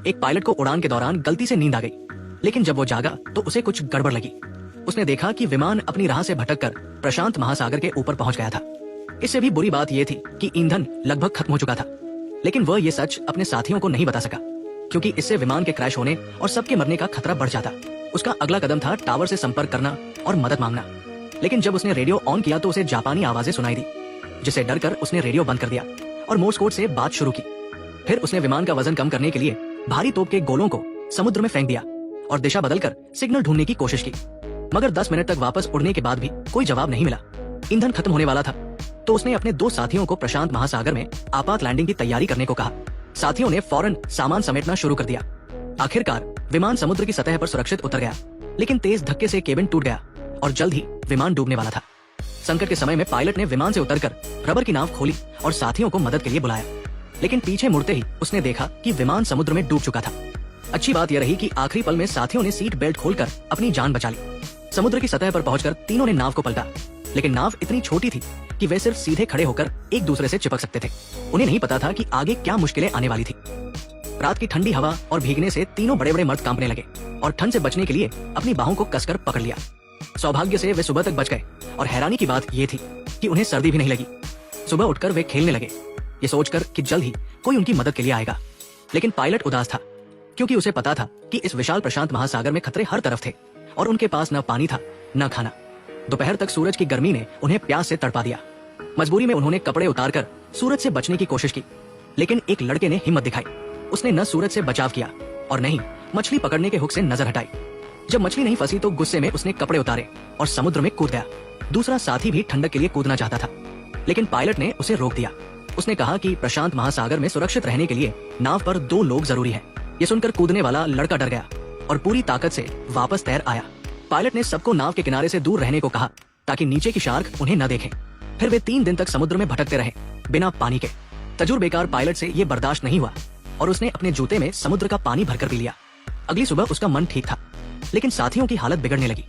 एक पायलट को उड़ान के दौरान गलती से नींद आ गई, लेकिन जब वो जागा तो उसे कुछ गड़बड़ लगी। उसने देखा कि विमान अपनी राह से भटककर प्रशांत महासागर के ऊपर पहुंच गया था। इससे भी बुरी बात यह थी कि ईंधन लगभग खत्म हो चुका था, लेकिन वह ये सच अपने साथियों को नहीं बता सका, क्योंकि इससे विमान के क्रैश होने और सबके मरने का खतरा बढ़ जाता। उसका अगला कदम था टावर से संपर्क करना और मदद मांगना, लेकिन जब उसने रेडियो ऑन किया तो उसे जापानी आवाजें सुनाई दी, जिससे डरकर उसने रेडियो बंद कर दिया और मोर्स कोड से बात शुरू की। फिर उसने विमान का वजन कम करने के लिए भारी तोप के गोलों को समुद्र में फेंक दिया और दिशा बदलकर सिग्नल ढूंढने की कोशिश की, मगर 10 मिनट तक वापस उड़ने के बाद भी कोई जवाब नहीं मिला। ईंधन खत्म होने वाला था, तो उसने अपने 2 साथियों को प्रशांत महासागर में आपात लैंडिंग की तैयारी करने को कहा। साथियों ने फौरन सामान समेटना शुरू कर दिया। आखिरकार विमान समुद्र की सतह पर सुरक्षित उतर गया, लेकिन तेज धक्के से केबिन टूट गया और जल्द ही विमान डूबने वाला था। संकट के समय में पायलट ने विमान से उतरकर रबर की नाव खोली और साथियों को मदद के लिए बुलाया, लेकिन पीछे मुड़ते ही उसने देखा कि विमान समुद्र में डूब चुका था। अच्छी बात यह रही कि आखिरी पल में साथियों ने सीट बेल्ट खोलकर अपनी जान बचा ली। समुद्र की सतह पर पहुंचकर तीनों ने नाव को पलटा, लेकिन नाव इतनी छोटी थी कि वे सिर्फ सीधे खड़े होकर एक दूसरे से चिपक सकते थे। उन्हें नहीं पता था कि आगे क्या मुश्किलें आने वाली थी। रात की ठंडी हवा और भीगने से तीनों बड़े बड़े मर्द कांपने लगे और ठंड से बचने के लिए अपनी बाहों को कसकर पकड़ लिया। सौभाग्य से वे सुबह तक बच गए और हैरानी की बात यह थी कि उन्हें सर्दी भी नहीं लगी। सुबह उठकर वे खेलने लगे, ये सोचकर कि जल्द ही कोई उनकी मदद के लिए आएगा। लेकिन पायलट उदास था, क्योंकि उसे पता था कि इस विशाल प्रशांत महासागर में खतरे हर तरफ थे और उनके पास न पानी था न खाना। दोपहर तक सूरज की गर्मी ने उन्हें प्यास से तड़पा दिया। मजबूरी में उन्होंने कपड़े उतारकर सूरज से बचने की कोशिश की, लेकिन एक लड़के ने हिम्मत दिखाई। उसने न सूरज से बचाव किया और न ही मछली पकड़ने के हुक से नजर हटाई। जब मछली नहीं फंसी तो गुस्से में उसने कपड़े उतारे और समुद्र में कूद गया। दूसरा साथी भी ठंडक के लिए कूदना चाहता था, लेकिन पायलट ने उसे रोक दिया। उसने कहा कि प्रशांत महासागर में सुरक्षित रहने के लिए नाव पर 2 लोग जरूरी है। ये सुनकर कूदने वाला लड़का डर गया और पूरी ताकत से वापस तैर आया। पायलट ने सबको नाव के किनारे से दूर रहने को कहा, ताकि नीचे की शार्क उन्हें न देखें। फिर वे 3 दिन तक समुद्र में भटकते रहे बिना पानी के। तजुर्बेकार पायलट से ये बर्दाश्त नहीं हुआ और उसने अपने जूते में समुद्र का पानी भरकर पी लिया। अगली सुबह उसका मन ठीक था, लेकिन साथियों की हालत बिगड़ने लगी।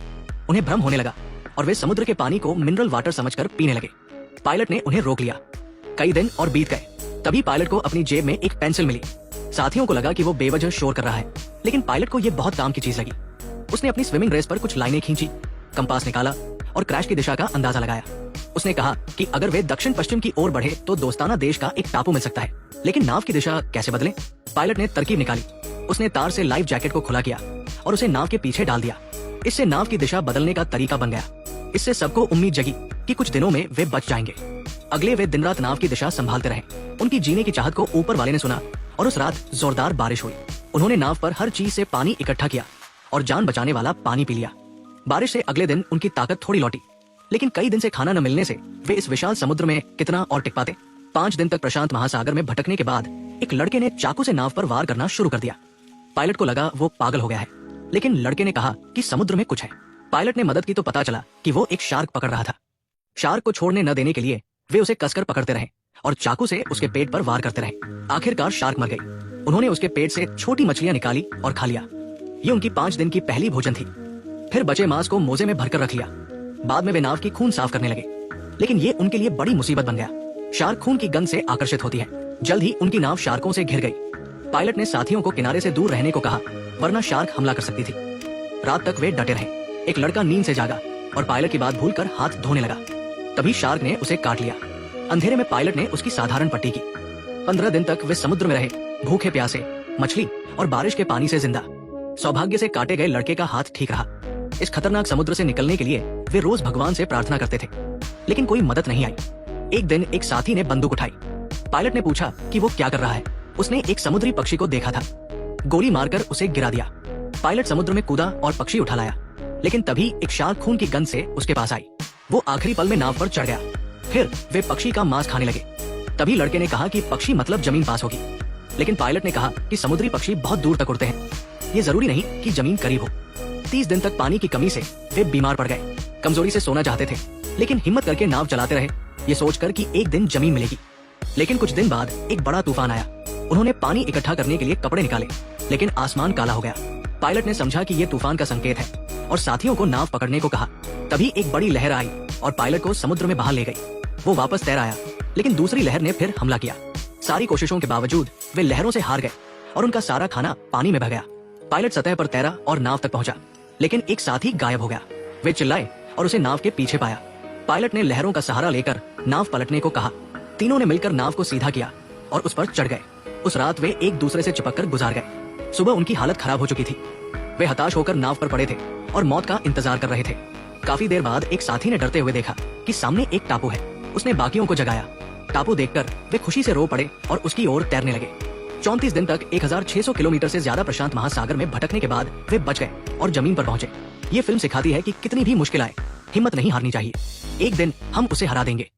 उन्हें भ्रम होने लगा और वे समुद्र के पानी को मिनरल वाटर समझकर पीने लगे। पायलट ने उन्हें रोक लिया। कई दिन और बीत गए, तभी पायलट को अपनी जेब में एक पेंसिल मिली। साथियों को लगा कि वो बेवजह शोर कर रहा है, लेकिन पायलट को ये बहुत काम की चीज लगी। उसने अपनी स्विमिंग ड्रेस पर कुछ लाइनें खींची, कंपास निकाला और क्रैश की दिशा का अंदाजा लगाया। उसने कहा कि अगर वे दक्षिण पश्चिम की ओर बढ़े तो दोस्ताना देश का एक टापू मिल सकता है, लेकिन नाव की दिशा कैसे बदले? पायलट ने तरकीब निकाली। उसने तार से लाइफ जैकेट को खुला किया और उसे नाव के पीछे डाल दिया। इससे नाव की दिशा बदलने का तरीका बन गया। इससे सबको उम्मीद जगी कि कुछ दिनों में वे बच जाएंगे। अगले वे दिन रात नाव की दिशा संभालते रहे। उनकी जीने की चाहत को ऊपर वाले ने सुना और उस रात जोरदार बारिश हुई। उन्होंने नाव पर हर चीज से पानी इकट्ठा किया और जान बचाने वाला पानी पी लिया। बारिश से अगले दिन उनकी ताकत थोड़ी लौटी, लेकिन कई दिन से खाना न मिलने से वे इस विशाल समुद्र में कितना और टिक पाते। 5 दिन तक प्रशांत महासागर में भटकने के बाद एक लड़के ने चाकू से नाव पर वार करना शुरू कर दिया। पायलट को लगा वो पागल हो गया है, लेकिन लड़के ने कहा कि समुद्र में कुछ है। पायलट ने मदद की तो पता चला कि वो एक शार्क पकड़ रहा था। शार्क को छोड़ने न देने के लिए वे उसे कसकर पकड़ते रहे और चाकू से उसके पेट पर वार करते रहे। आखिरकार शार्क मर गई। उन्होंने उसके पेट से छोटी मछलियां निकाली और खा लिया। ये उनकी 5 दिन की पहली भोजन थी। फिर बचे मांस को मोजे में भरकर रख लिया। बाद में वे नाव की खून साफ करने लगे, लेकिन ये उनके लिए बड़ी मुसीबत बन गया। शार्क खून की गंध से आकर्षित होती है। जल्द ही उनकी नाव शार्कों से घिर गई। पायलट ने साथियों को किनारे से दूर रहने को कहा, वरना शार्क हमला कर सकती थी। रात तक वे डटे रहे। एक लड़का नींद से जागा और पायलट की बात भूलकर हाथ धोने लगा। तभी शार्क ने उसे काट लिया। अंधेरे में पायलट ने उसकी साधारण पट्टी की। 15 दिन तक वे समुद्र में रहे, भूखे प्यासे, मछली और बारिश के पानी से जिंदा। सौभाग्य से काटे गए लड़के का हाथ ठीक रहा। इस खतरनाक समुद्र से निकलने के लिए वे रोज भगवान से प्रार्थना करते थे, लेकिन कोई मदद नहीं आई। एक दिन एक साथी ने बंदूक उठाई। पायलट ने पूछा कि वो क्या कर रहा है। उसने एक समुद्री पक्षी को देखा था। गोली मारकर उसे गिरा दिया। पायलट समुद्र में कूदा और पक्षी उठा लाया, लेकिन तभी एक शार्क खून की गंध से उसके पास आई। वो आखिरी पल में नाव पर चढ़ गया। फिर वे पक्षी का मांस खाने लगे। तभी लड़के ने कहा कि पक्षी मतलब जमीन पास होगी, लेकिन पायलट ने कहा कि समुद्री पक्षी बहुत दूर तक उड़ते हैं, ये जरूरी नहीं कि जमीन करीब हो। 30 दिन तक पानी की कमी से वे बीमार पड़ गए। कमजोरी से सोना चाहते थे, लेकिन हिम्मत करके नाव चलाते रहे, ये सोचकर कि एक दिन जमीन मिलेगी। लेकिन कुछ दिन बाद एक बड़ा तूफान आया। उन्होंने पानी इकट्ठा करने के लिए कपड़े निकाले, लेकिन आसमान काला हो गया। पायलट ने समझा कि ये तूफान का संकेत है और साथियों को नाव पकड़ने को कहा। तभी एक बड़ी लहर आई और पायलट को समुद्र में बाहर ले गई। वो वापस तैर आया, लेकिन दूसरी लहर ने फिर हमला किया। सारी कोशिशों के बावजूद वे लहरों से हार गए और उनका सारा खाना पानी में बह गया। पायलट सतह पर तैरा और नाव तक पहुंचा, लेकिन एक साथी गायब हो गया। वे चिल्लाए और उसे नाव के पीछे पाया। पायलट ने लहरों का सहारा लेकर नाव पलटने को कहा। तीनों ने मिलकर नाव को सीधा किया और उस पर चढ़ गए। उस रात वे एक दूसरे से चिपक कर गुजार गए। सुबह उनकी हालत खराब हो चुकी थी। वे हताश होकर नाव पर पड़े थे और मौत का इंतजार कर रहे थे। काफी देर बाद एक साथी ने डरते हुए देखा कि सामने एक टापू है। उसने बाकियों को जगाया। टापू देखकर वे खुशी से रो पड़े और उसकी ओर तैरने लगे। 34 दिन तक 1600 किलोमीटर से ज्यादा प्रशांत महासागर में भटकने के बाद वे बच गए और जमीन पर पहुंचे। ये फिल्म सिखाती है कि कितनी भी मुश्किल आए, हिम्मत नहीं हारनी चाहिए। एक दिन हम उसे हरा देंगे।